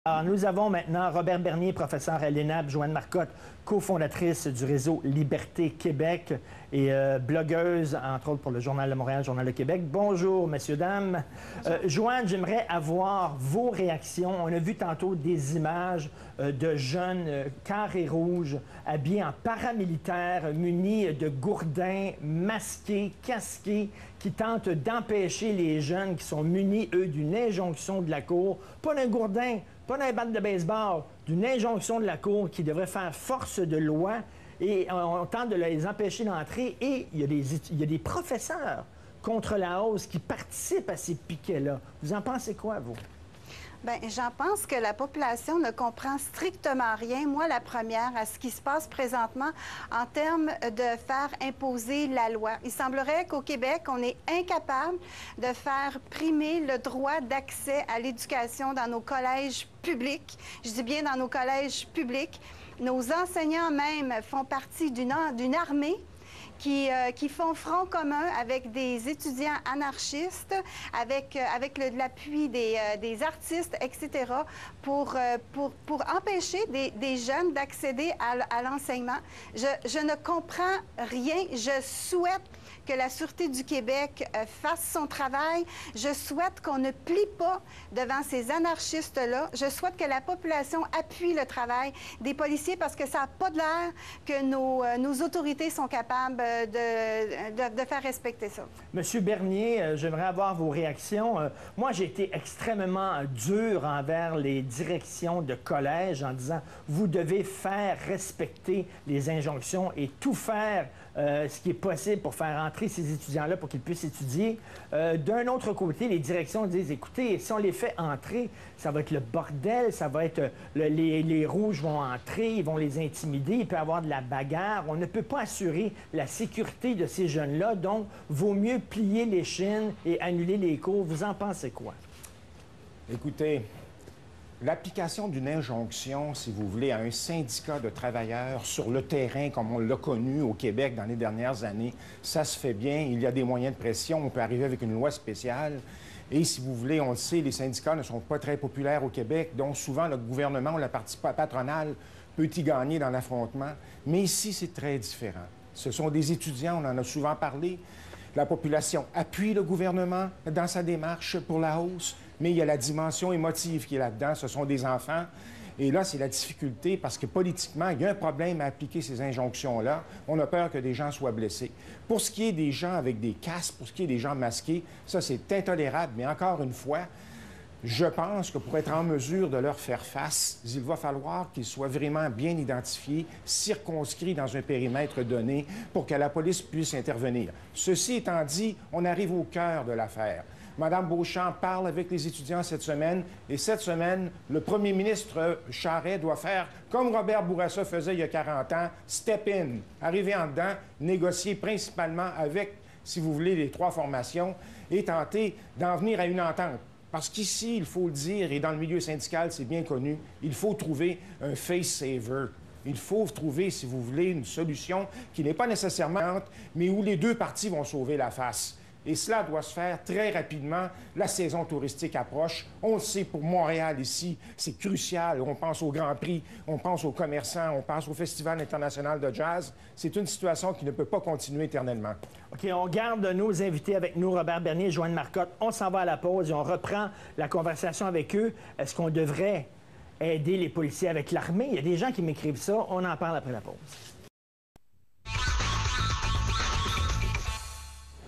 Alors, nous avons maintenant Robert Bernier, professeur à l'ENAP, Joanne Marcotte, cofondatrice du réseau Liberté Québec et blogueuse, entre autres pour le Journal de Montréal, Journal de Québec. Bonjour, messieurs, dames. Joanne, j'aimerais avoir vos réactions. On a vu tantôt des images de jeunes carrés rouges, habillés en paramilitaires, munis de gourdins, masqués, casqués, qui tentent d'empêcher les jeunes qui sont munis, eux, d'une injonction de la Cour, pas d'un gourdin, pas d'un bat de baseball, d'une injonction de la Cour qui devrait faire force de loi, et on tente de les empêcher d'entrer, et il y a des professeurs contre la hausse qui participent à ces piquets-là. Vous en pensez quoi, vous? Bien, j'en pense que la population ne comprend strictement rien, moi la première, à ce qui se passe présentement en termes de faire imposer la loi. Il semblerait qu'au Québec, on est incapable de faire primer le droit d'accès à l'éducation dans nos collèges publics. Je dis bien dans nos collèges publics. Nos enseignants même font partie d'une armée qui font front commun avec des étudiants anarchistes, avec l'appui des artistes, etc., pour empêcher des jeunes d'accéder à l'enseignement. Je ne comprends rien. Je souhaite que la Sûreté du Québec fasse son travail. Je souhaite qu'on ne plie pas devant ces anarchistes-là. Je souhaite que la population appuie le travail des policiers parce que ça n'a pas de l'air que nos autorités sont capables de faire respecter ça. Monsieur Bernier, j'aimerais avoir vos réactions. Moi, j'ai été extrêmement dur envers les directions de collège en disant « Vous devez faire respecter les injonctions et tout faire ce qui est possible pour faire entrer ces étudiants-là pour qu'ils puissent étudier. » D'un autre côté, les directions disent « Écoutez, si on les fait entrer, ça va être le bordel, ça va être... les rouges vont entrer, ils vont les intimider, il peut y avoir de la bagarre. On ne peut pas assurer la sécurité de ces jeunes-là, donc vaut mieux plier l'échine et annuler les cours. » Vous en pensez quoi? Écoutez, l'application d'une injonction, si vous voulez, à un syndicat de travailleurs sur le terrain, comme on l'a connu au Québec dans les dernières années, ça se fait bien. Il y a des moyens de pression. On peut arriver avec une loi spéciale. Et si vous voulez, on le sait, les syndicats ne sont pas très populaires au Québec. Donc, souvent, le gouvernement ou la partie patronale peut y gagner dans l'affrontement. Mais ici, c'est très différent. Ce sont des étudiants, on en a souvent parlé. La population appuie le gouvernement dans sa démarche pour la hausse, mais il y a la dimension émotive qui est là-dedans. Ce sont des enfants. Et là, c'est la difficulté parce que politiquement, il y a un problème à appliquer ces injonctions-là. On a peur que des gens soient blessés. Pour ce qui est des gens avec des casques, pour ce qui est des gens masqués, ça, c'est intolérable. Mais encore une fois, je pense que pour être en mesure de leur faire face, il va falloir qu'ils soient vraiment bien identifiés, circonscrits dans un périmètre donné pour que la police puisse intervenir. Ceci étant dit, on arrive au cœur de l'affaire. Mme Beauchamp parle avec les étudiants cette semaine, et cette semaine, le premier ministre Charest doit faire comme Robert Bourassa faisait il y a 40 ans, step in, arriver en dedans, négocier principalement avec, si vous voulez, les trois formations et tenter d'en venir à une entente. Parce qu'ici, il faut le dire, et dans le milieu syndical, c'est bien connu, il faut trouver un face-saver. Il faut trouver, si vous voulez, une solution qui n'est pas nécessairement, mais où les deux parties vont sauver la face. Et cela doit se faire très rapidement. La saison touristique approche. On le sait, pour Montréal, ici, c'est crucial. On pense au Grand Prix, on pense aux commerçants, on pense au Festival international de jazz. C'est une situation qui ne peut pas continuer éternellement. OK, on garde nos invités avec nous, Robert Bernier et Joanne Marcotte. On s'en va à la pause et on reprend la conversation avec eux. Est-ce qu'on devrait aider les policiers avec l'armée? Il y a des gens qui m'écrivent ça. On en parle après la pause.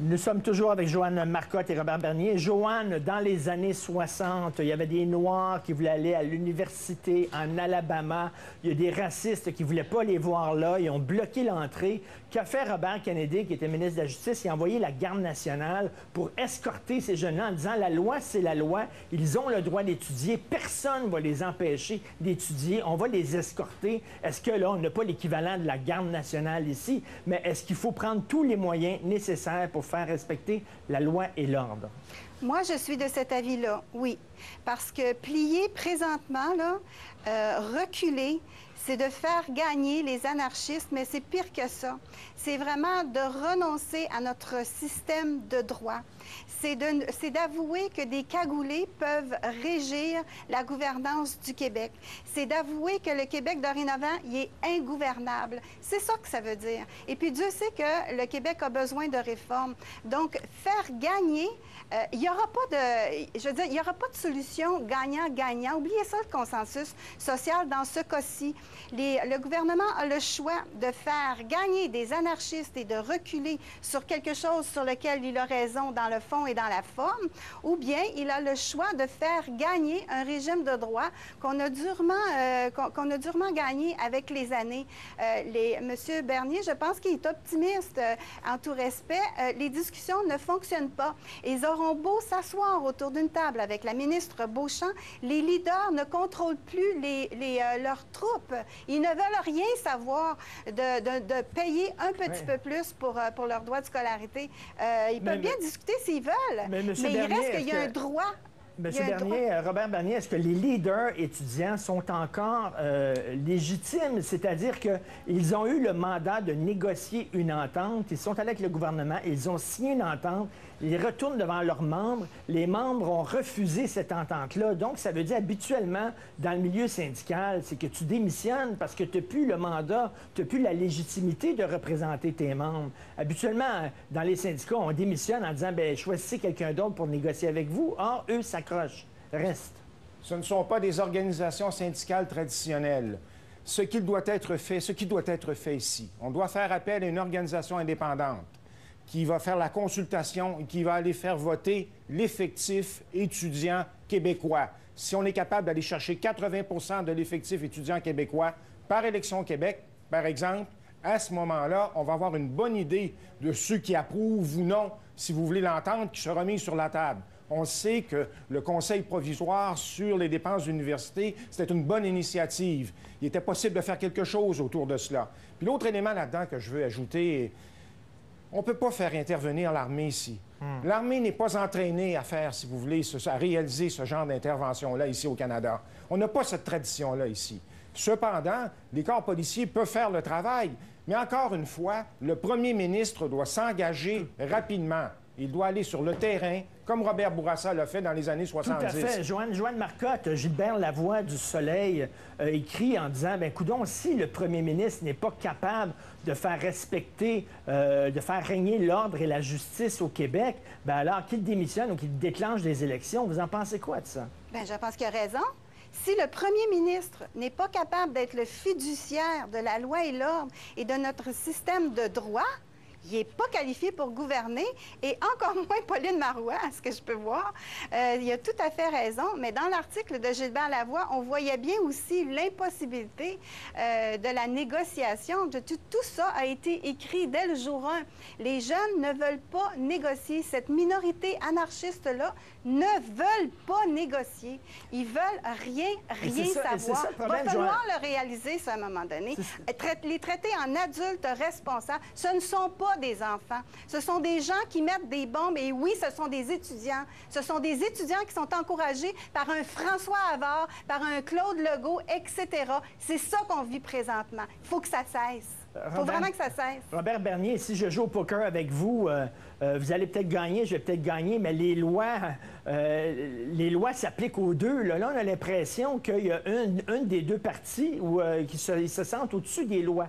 Nous sommes toujours avec Joanne Marcotte et Robert Bernier. Joanne, dans les années 60, il y avait des Noirs qui voulaient aller à l'université en Alabama. Il y a des racistes qui ne voulaient pas les voir là. Ils ont bloqué l'entrée. Qu'a fait Robert Kennedy, qui était ministre de la Justice? Il a envoyé la Garde nationale pour escorter ces jeunes-là en disant « La loi, c'est la loi. Ils ont le droit d'étudier. Personne ne va les empêcher d'étudier. On va les escorter. » Est-ce que là, on n'a pas l'équivalent de la Garde nationale ici? Mais est-ce qu'il faut prendre tous les moyens nécessaires pour faire respecter la loi et l'ordre? Moi, je suis de cet avis-là, oui. Parce que plier présentement, là, reculer, c'est de faire gagner les anarchistes, mais c'est pire que ça. C'est vraiment de renoncer à notre système de droit. C'est d'avouer que des cagoulés peuvent régir la gouvernance du Québec. C'est d'avouer que le Québec, dorénavant, il est ingouvernable. C'est ça que ça veut dire. Et puis, Dieu sait que le Québec a besoin de réformes. Donc, faire gagner, il n'y aura pas de... Je veux dire, il n'y aura pas de solution gagnant-gagnant. Oubliez ça, le consensus social dans ce cas-ci. Le gouvernement a le choix de faire gagner des anarchistes et de reculer sur quelque chose sur lequel il a raison dans le fond et dans la forme, ou bien il a le choix de faire gagner un régime de droit qu'on a durement gagné avec les années. Monsieur Bernier, je pense qu'il est optimiste en tout respect. Les discussions ne fonctionnent pas. Ils auront beau s'asseoir autour d'une table avec la ministre Beauchamp, les leaders ne contrôlent plus leurs troupes. Ils ne veulent rien savoir de payer un petit peu plus pour leur droit de scolarité. Ils peuvent bien discuter s'ils veulent, mais il reste qu'il y a un droit. Monsieur Bernier, Robert Bernier, est-ce que les leaders étudiants sont encore légitimes? C'est-à-dire qu'ils ont eu le mandat de négocier une entente, ils sont allés avec le gouvernement, ils ont signé une entente, ils retournent devant leurs membres, les membres ont refusé cette entente-là. Donc, ça veut dire habituellement, dans le milieu syndical, c'est que tu démissionnes parce que tu n'as plus le mandat, tu n'as plus la légitimité de représenter tes membres. Habituellement, dans les syndicats, on démissionne en disant, bien, choisissez quelqu'un d'autre pour négocier avec vous. Or, eux s'accrochent, restent. Ce ne sont pas des organisations syndicales traditionnelles. Ce qui doit être fait ici, on doit faire appel à une organisation indépendante qui va faire la consultation et qui va aller faire voter l'effectif étudiant québécois. Si on est capable d'aller chercher 80 de l'effectif étudiant québécois par élection au Québec, par exemple, à ce moment-là, on va avoir une bonne idée de ceux qui approuvent ou non, si vous voulez l'entendre, qui sera mis sur la table. On sait que le Conseil provisoire sur les dépenses d'université, c'était une bonne initiative. Il était possible de faire quelque chose autour de cela. Puis l'autre élément là-dedans que je veux ajouter, on ne peut pas faire intervenir l'armée ici. L'armée n'est pas entraînée à faire, si vous voulez, à réaliser ce genre d'intervention-là ici au Canada. On n'a pas cette tradition-là ici. Cependant, les corps policiers peuvent faire le travail, mais encore une fois, le premier ministre doit s'engager rapidement. Il doit aller sur le terrain, comme Robert Bourassa l'a fait dans les années 70. Tout à fait. Joanne Marcotte, Gilbert Lavoie du Soleil écrit en disant, bien, coudonc, si le premier ministre n'est pas capable de faire respecter, de faire régner l'ordre et la justice au Québec, bien alors qu'il démissionne ou qu'il déclenche des élections. Vous en pensez quoi de ça? Bien, je pense qu'il a raison. Si le premier ministre n'est pas capable d'être le fiduciaire de la loi et l'ordre et de notre système de droit, il n'est pas qualifié pour gouverner, et encore moins Pauline Marois, à ce que je peux voir. Il a tout à fait raison, mais dans l'article de Gilbert Lavoie, on voyait bien aussi l'impossibilité de la négociation. Tout ça a été écrit dès le jour 1. Les jeunes ne veulent pas négocier. Cette minorité anarchiste-là ne veulent pas négocier. Ils veulent rien savoir. Il va falloir le réaliser, ça, à un moment donné. Les traiter en adultes responsables, ce ne sont pas des enfants. Ce sont des gens qui mettent des bombes, et oui, ce sont des étudiants. Ce sont des étudiants qui sont encouragés par un François Havard, par un Claude Legault, etc. C'est ça qu'on vit présentement. Il faut que ça cesse. Il faut vraiment que ça cesse. Robert Bernier, si je joue au poker avec vous, vous allez peut-être gagner, je vais peut-être gagner, mais les lois s'appliquent aux deux. Là, on a l'impression qu'il y a une des deux parties qui se sentent au-dessus des lois.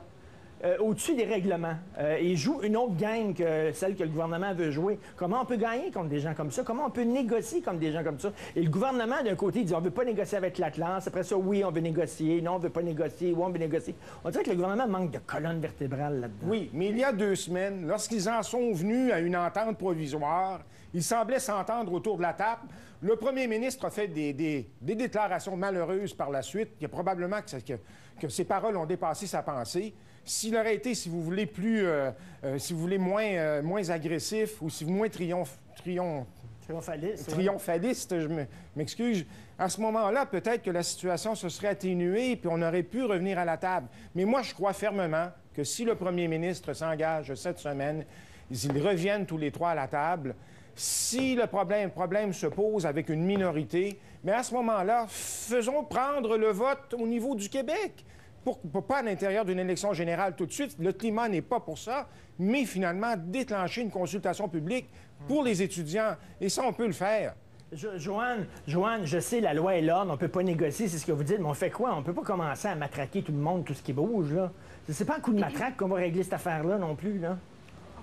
Au-dessus des règlements. Et joue une autre game que celle que le gouvernement veut jouer. Comment on peut gagner contre des gens comme ça? Comment on peut négocier contre des gens comme ça? Et le gouvernement, d'un côté, il dit on ne veut pas négocier avec l'Atlas. Après ça, oui, on veut négocier. Non, on ne veut pas négocier. Oui, on veut négocier. On dirait que le gouvernement manque de colonne vertébrale là-dedans. Oui, mais il y a 2 semaines, lorsqu'ils en sont venus à une entente provisoire, ils semblaient s'entendre autour de la table. Le premier ministre a fait des déclarations malheureuses par la suite. Il y a probablement que ses paroles ont dépassé sa pensée. S'il aurait été, si vous voulez, moins agressif ou si moins triomphaliste, je m'excuse, à ce moment-là, peut-être que la situation se serait atténuée puis on aurait pu revenir à la table. Mais moi, je crois fermement que si le premier ministre s'engage cette semaine, ils reviennent tous les 3 à la table, Si le problème se pose avec une minorité, mais à ce moment-là, faisons prendre le vote au niveau du Québec. Pas à l'intérieur d'une élection générale tout de suite. Le climat n'est pas pour ça, mais finalement, déclencher une consultation publique pour les étudiants. Et ça, on peut le faire. Joanne, je sais, la loi est là, on ne peut pas négocier, c'est ce que vous dites, mais on fait quoi? On ne peut pas commencer à matraquer tout le monde, tout ce qui bouge, là. C'est pas un coup de matraque qu'on va régler cette affaire-là non plus, là.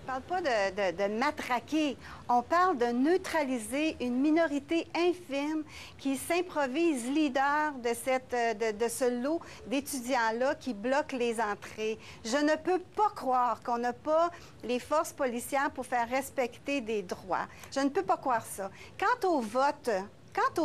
On ne parle pas de matraquer, on parle de neutraliser une minorité infime qui s'improvise leader de ce lot d'étudiants-là qui bloquent les entrées. Je ne peux pas croire qu'on n'a pas les forces policières pour faire respecter des droits. Je ne peux pas croire ça. Quant au vote, quand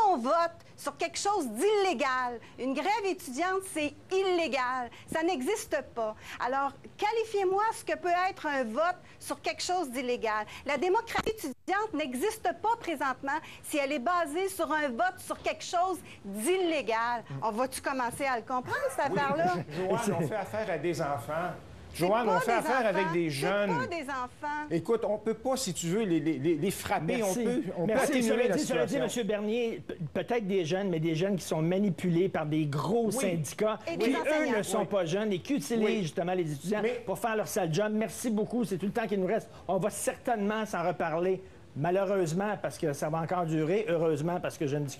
on vote sur quelque chose d'illégal, une grève étudiante, c'est illégal. Ça n'existe pas. Alors, qualifiez-moi ce que peut être un vote sur quelque chose d'illégal. La démocratie étudiante n'existe pas présentement si elle est basée sur un vote sur quelque chose d'illégal. On va-tu commencer à le comprendre, cette affaire-là? Joanne, on fait affaire à des enfants. Joanne, on fait affaire avec des jeunes. C'est pas des enfants. Écoute, on peut pas, si tu veux, les frapper. Merci. On peut atténuer la Cela situation. dit, M. Bernier, peut-être des jeunes, mais des jeunes qui sont manipulés par des gros syndicats Et qui, des eux, enseignants. ne sont pas jeunes et qui utilisent justement les étudiants pour faire leur sale job. Merci beaucoup. C'est tout le temps qu'il nous reste. On va certainement s'en reparler, malheureusement, parce que ça va encore durer. Heureusement, parce que je ne discute